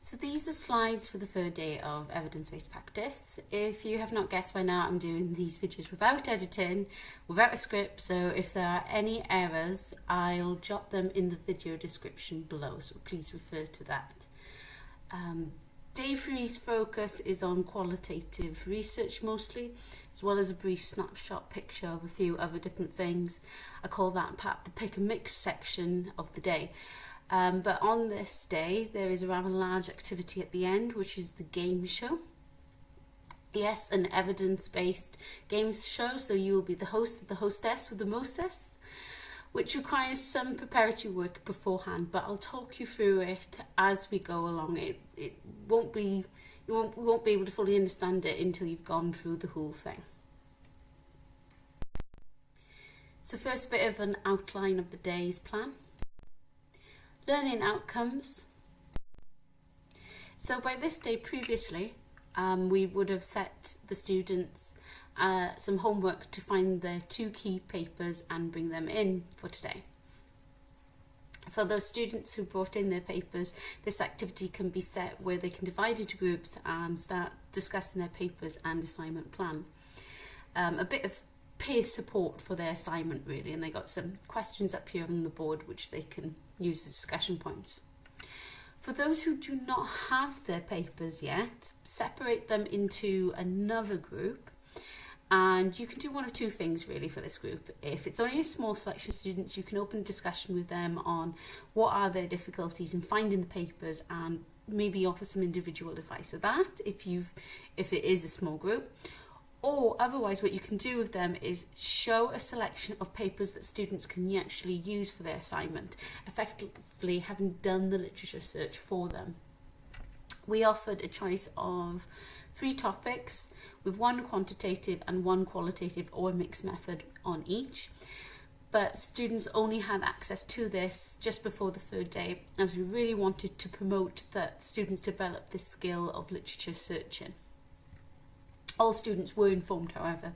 So these are slides for the third day of evidence-based practice. If you have not guessed by now, I'm doing these videos without editing, without a script, so if there are any errors, I'll jot them in the video description below, so please refer to that. Day 3's focus is on qualitative research mostly, as well as a brief snapshot picture of a few other different things. I call that part the pick and mix section of the day. But on this day, there is a rather large activity at the end, which is the game show. Yes, an evidence-based games show, so you will be the host or the hostess with the mostess, which requires some preparatory work beforehand, but I'll talk you through it as we go along. You won't be able to fully understand it until you've gone through the whole thing. So first, a bit of an outline of the day's plan. Learning outcomes. So by this day previously, we would have set the students some homework to find their 2 key papers and bring them in for today. For those students who brought in their papers, this activity can be set where they can divide into groups and start discussing their papers and assignment plan. A bit of peer support for their assignment really, and they got some questions up here on the board which they can use as discussion points. For those who do not have their papers yet, separate them into another group, and you can do one of 2 things really for this group. If it's only a small selection of students, you can open a discussion with them on what are their difficulties in finding the papers and maybe offer some individual advice for that if it is a small group. Or otherwise, what you can do with them is show a selection of papers that students can actually use for their assignment, effectively having done the literature search for them. We offered a choice of 3 topics with 1 quantitative and 1 qualitative or a mixed method on each. But students only had access to this just before the 3rd day, as we really wanted to promote that students develop this skill of literature searching. All students were informed, however,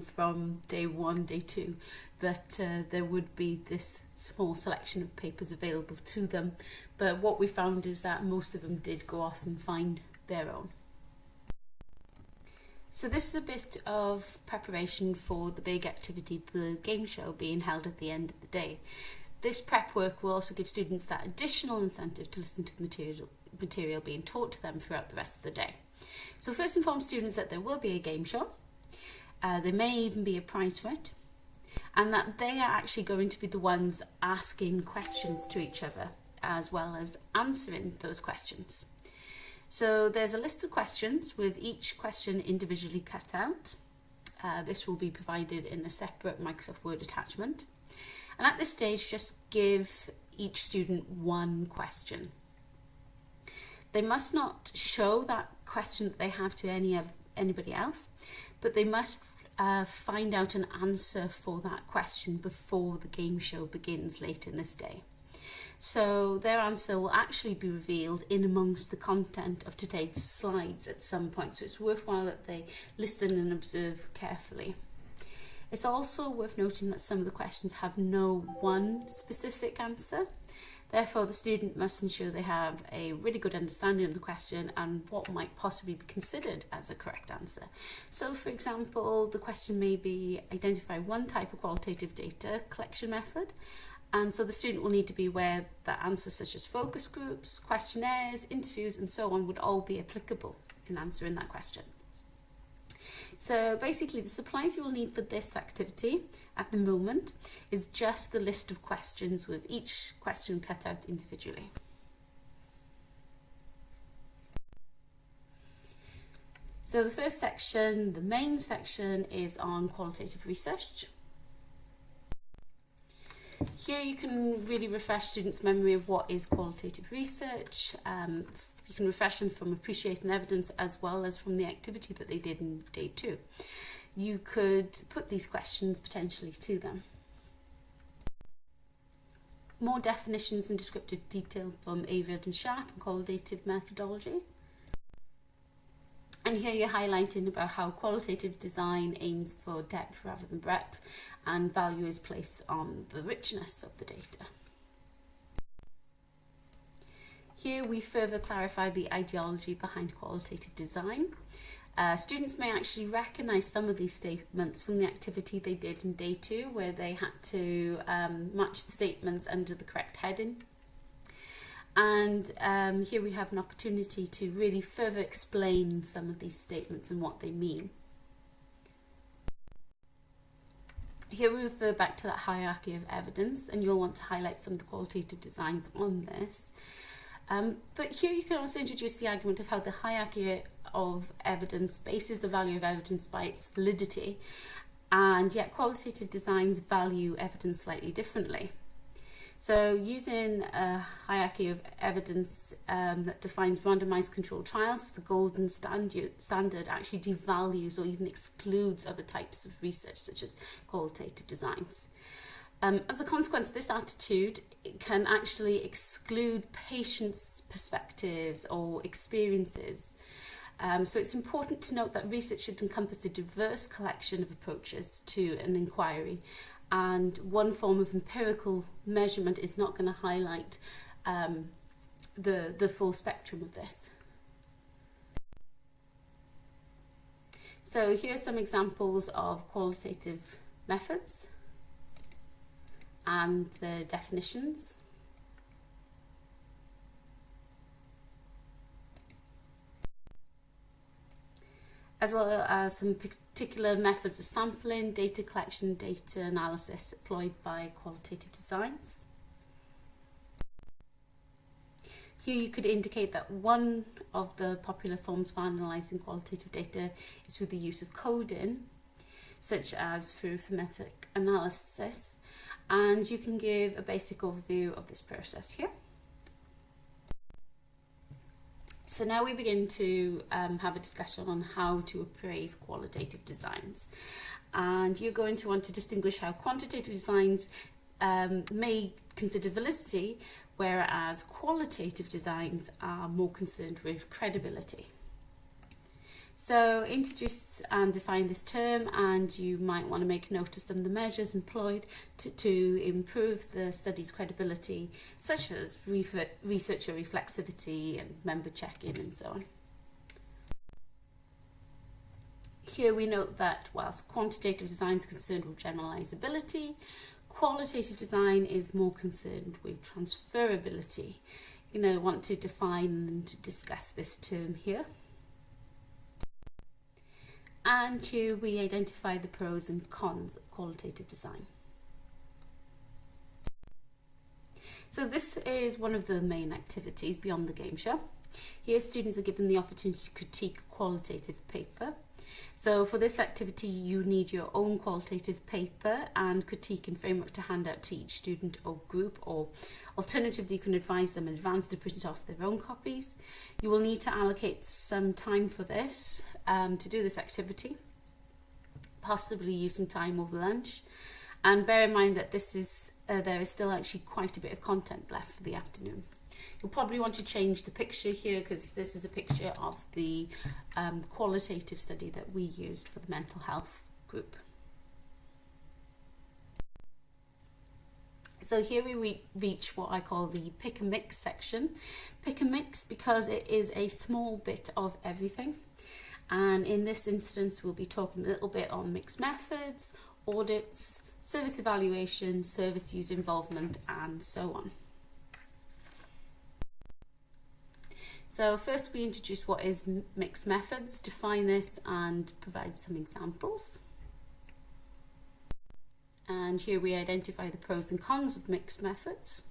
from day 1, day 2, that there would be this small selection of papers available to them. But what we found is that most of them did go off and find their own. So this is a bit of preparation for the big activity, the game show, being held at the end of the day. This prep work will also give students that additional incentive to listen to the material being taught to them throughout the rest of the day. So first inform students that there will be a game show, there may even be a prize for it, and that they are actually going to be the ones asking questions to each other, as well as answering those questions. So there's a list of questions with each question individually cut out. This will be provided in a separate Microsoft Word attachment. And at this stage, just give each student 1 question. They must not show that question that they have to anybody else, but they must find out an answer for that question before the game show begins later in this day. So their answer will actually be revealed in amongst the content of today's slides at some point, so it's worthwhile that they listen and observe carefully. It's also worth noting that some of the questions have no one specific answer. Therefore, the student must ensure they have a really good understanding of the question and what might possibly be considered as a correct answer. So, for example, the question may be identify 1 type of qualitative data collection method. And so the student will need to be aware that answers such as focus groups, questionnaires, interviews, and so on would all be applicable in answering that question. So basically, the supplies you will need for this activity at the moment is just the list of questions with each question cut out individually. So the first section, the main section, is on qualitative research. Here you can really refresh students' memory of what is qualitative research. You can refresh them from appreciating evidence as well as from the activity that they did in day 2. You could put these questions potentially to them. More definitions and descriptive detail from Averill and Sharp and qualitative methodology. And here you're highlighting about how qualitative design aims for depth rather than breadth, and value is placed on the richness of the data. Here we further clarify the ideology behind qualitative design. Students may actually recognise some of these statements from the activity they did in day 2, where they had to match the statements under the correct heading. And here we have an opportunity to really further explain some of these statements and what they mean. Here we refer back to that hierarchy of evidence, and you'll want to highlight some of the qualitative designs on this. But here you can also introduce the argument of how the hierarchy of evidence bases the value of evidence by its validity, and yet qualitative designs value evidence slightly differently. So using a hierarchy of evidence that defines randomized controlled trials, the golden standard actually devalues or even excludes other types of research, such as qualitative designs. As a consequence, this attitude can actually exclude patients' perspectives or experiences. So it's important to note that research should encompass a diverse collection of approaches to an inquiry, and one form of empirical measurement is not going to highlight the full spectrum of this. So here are some examples of qualitative methods and the definitions. As well as some particular methods of sampling, data collection, data analysis employed by qualitative designs. Here you could indicate that one of the popular forms for analysing qualitative data is through the use of coding, such as through phonetic analysis, and you can give a basic overview of this process here. So now we begin to have a discussion on how to appraise qualitative designs. And you're going to want to distinguish how quantitative designs may consider validity, whereas qualitative designs are more concerned with credibility. So introduce and define this term, and you might want to make note of some of the measures employed to improve the study's credibility, such as researcher reflexivity and member check-in and so on. Here we note that whilst quantitative design is concerned with generalizability, qualitative design is more concerned with transferability. You want to define and discuss this term here. And here we identify the pros and cons of qualitative design. So this is one of the main activities beyond the game show. Here students are given the opportunity to critique a qualitative paper. So for this activity you need your own qualitative paper and critique and framework to hand out to each student or group, or alternatively you can advise them in advance to print off their own copies. You will need to allocate some time for this to do this activity, possibly use some time over lunch, and bear in mind that there is still actually quite a bit of content left for the afternoon. You'll probably want to change the picture here because this is a picture of the qualitative study that we used for the mental health group. So here we reach what I call the pick and mix section. Pick and mix because it is a small bit of everything. And in this instance, we'll be talking a little bit on mixed methods, audits, service evaluation, service user involvement, and so on. So first we introduce what is mixed methods, define this and provide some examples. And here we identify the pros and cons of mixed methods.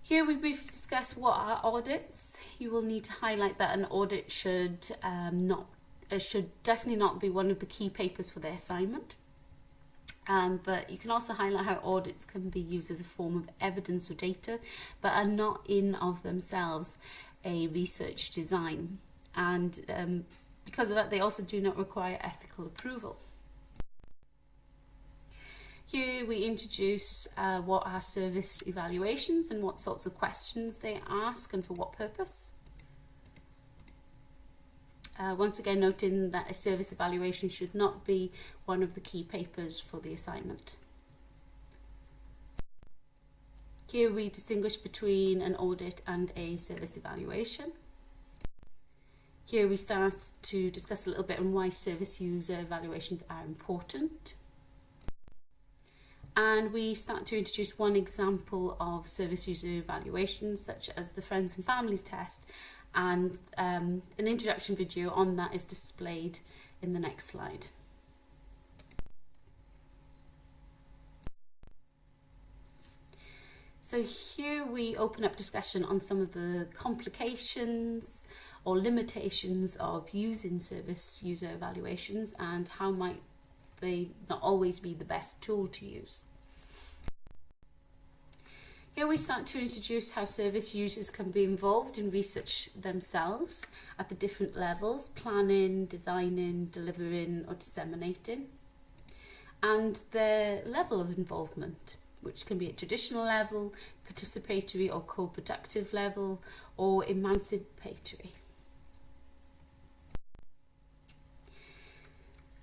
Here we briefly discuss what are audits. You will need to highlight that an audit should definitely not be one of the key papers for the assignment. But you can also highlight how audits can be used as a form of evidence or data, but are not in of themselves a research design. And because of that, they also do not require ethical approval. Here we introduce what are service evaluations and what sorts of questions they ask and for what purpose. Once again, noting that a service evaluation should not be one of the key papers for the assignment. Here we distinguish between an audit and a service evaluation. Here we start to discuss a little bit on why service user evaluations are important. And we start to introduce one example of service user evaluations, such as the Friends and Families test, and an introduction video on that is displayed in the next slide. So here we open up discussion on some of the complications or limitations of using service user evaluations and how might they not always be the best tool to use. Here we start to introduce how service users can be involved in research themselves at the different levels: planning, designing, delivering or disseminating, and their level of involvement, which can be at traditional level, participatory or co-productive level, or emancipatory.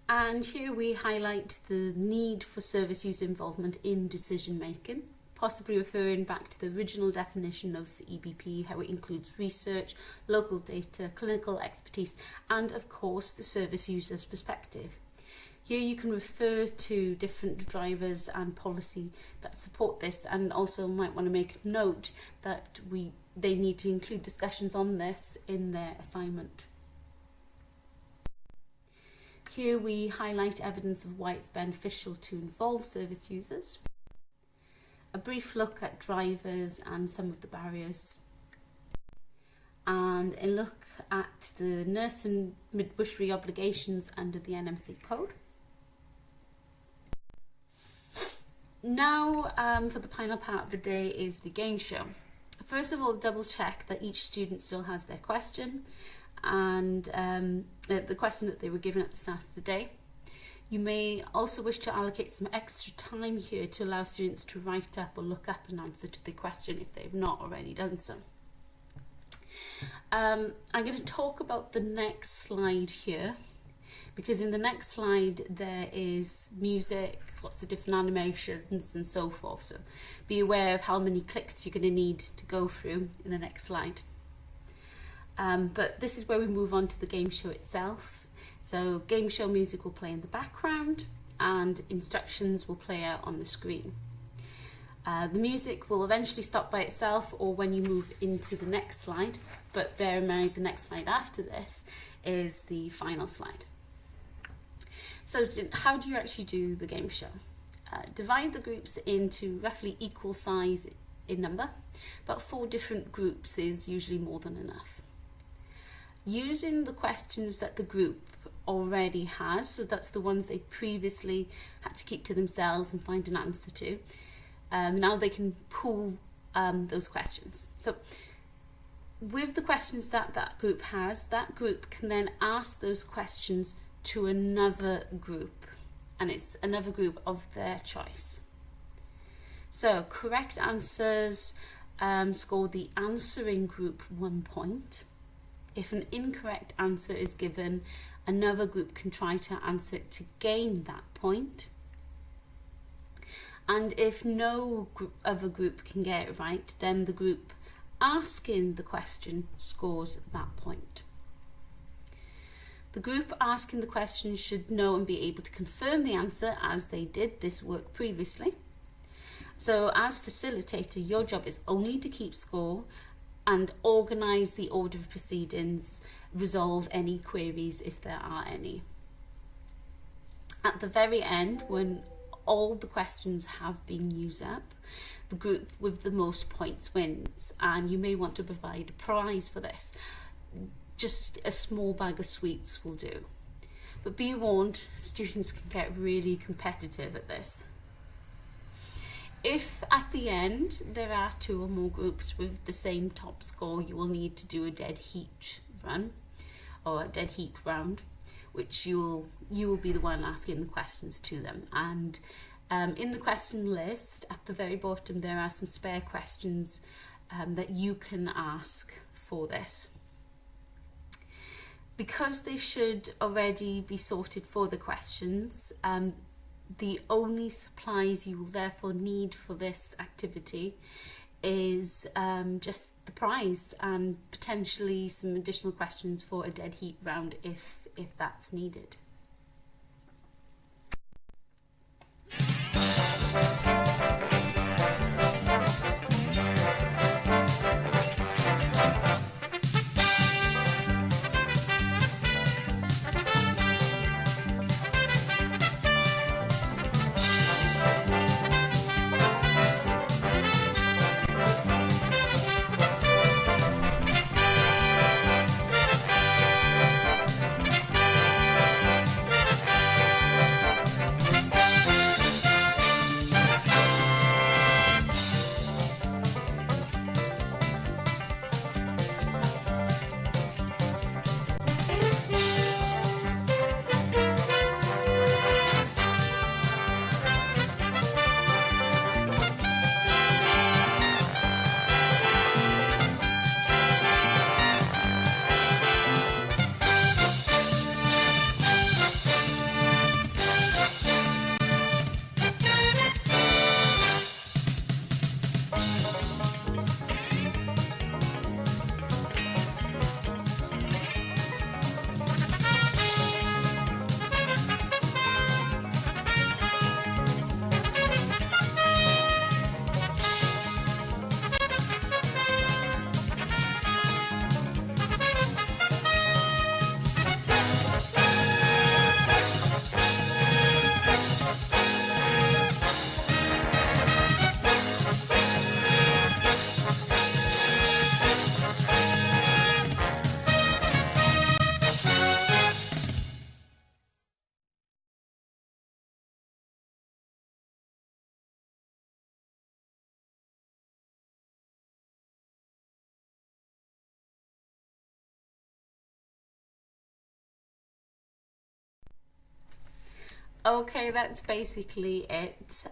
And here we highlight the need for service user involvement in decision making, possibly referring back to the original definition of EBP, how it includes research, local data, clinical expertise, and of course the service user's perspective. Here you can refer to different drivers and policy that support this, and also might want to make a note that they need to include discussions on this in their assignment. Here we highlight evidence of why it's beneficial to involve service users, a brief look at drivers and some of the barriers, and a look at the nurse and midwifery obligations under the NMC code. Now for the final part of the day is the game show. First of all, double check that each student still has their question and the question that they were given at the start of the day. You may also wish to allocate some extra time here to allow students to write up or look up an answer to the question if they've not already done so. I'm going to talk about the next slide here, because in the next slide there is music, lots of different animations and so forth. So be aware of how many clicks you're going to need to go through in the next slide. But this is where we move on to the game show itself. So game show music will play in the background and instructions will play out on the screen. The music will eventually stop by itself or when you move into the next slide, but bear in mind the next slide after this is the final slide. So how do you actually do the game show? Divide the groups into roughly equal size in number, but 4 different groups is usually more than enough. Using the questions that the group already has, so that's the ones they previously had to keep to themselves and find an answer to, now they can pool those questions. So with the questions that that group has, that group can then ask those questions to another group, and it's another group of their choice. So correct answers score the answering group 1 point. If an incorrect answer is given, another group can try to answer it to gain that point. And if no other group can get it right, then the group asking the question scores that point. The group asking the question should know and be able to confirm the answer as they did this work previously. So as facilitator, your job is only to keep score and organise the order of proceedings, resolve any queries if there are any. At the very end, when all the questions have been used up, the group with the most points wins, and you may want to provide a prize for this. Just a small bag of sweets will do. But be warned, students can get really competitive at this. If at the end there are 2 or more groups with the same top score, you will need to do a dead heat run or a dead heat round, which you will be the one asking the questions to them. And in the question list at the very bottom there are some spare questions that you can ask for this. Because they should already be sorted for the questions, the only supplies you will therefore need for this activity is just the prize and potentially some additional questions for a dead heat round if that's needed. Okay, that's basically it.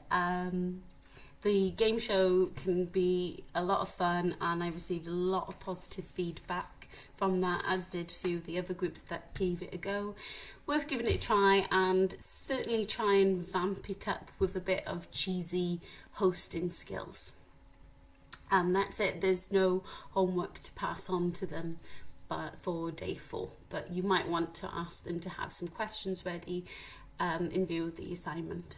The game show can be a lot of fun, and I received a lot of positive feedback from that, as did a few of the other groups that gave it a go. Worth giving it a try, and certainly try and vamp it up with a bit of cheesy hosting skills. And that's it. There's no homework to pass on to them for day 4, but you might want to ask them to have some questions ready in view of the assignment.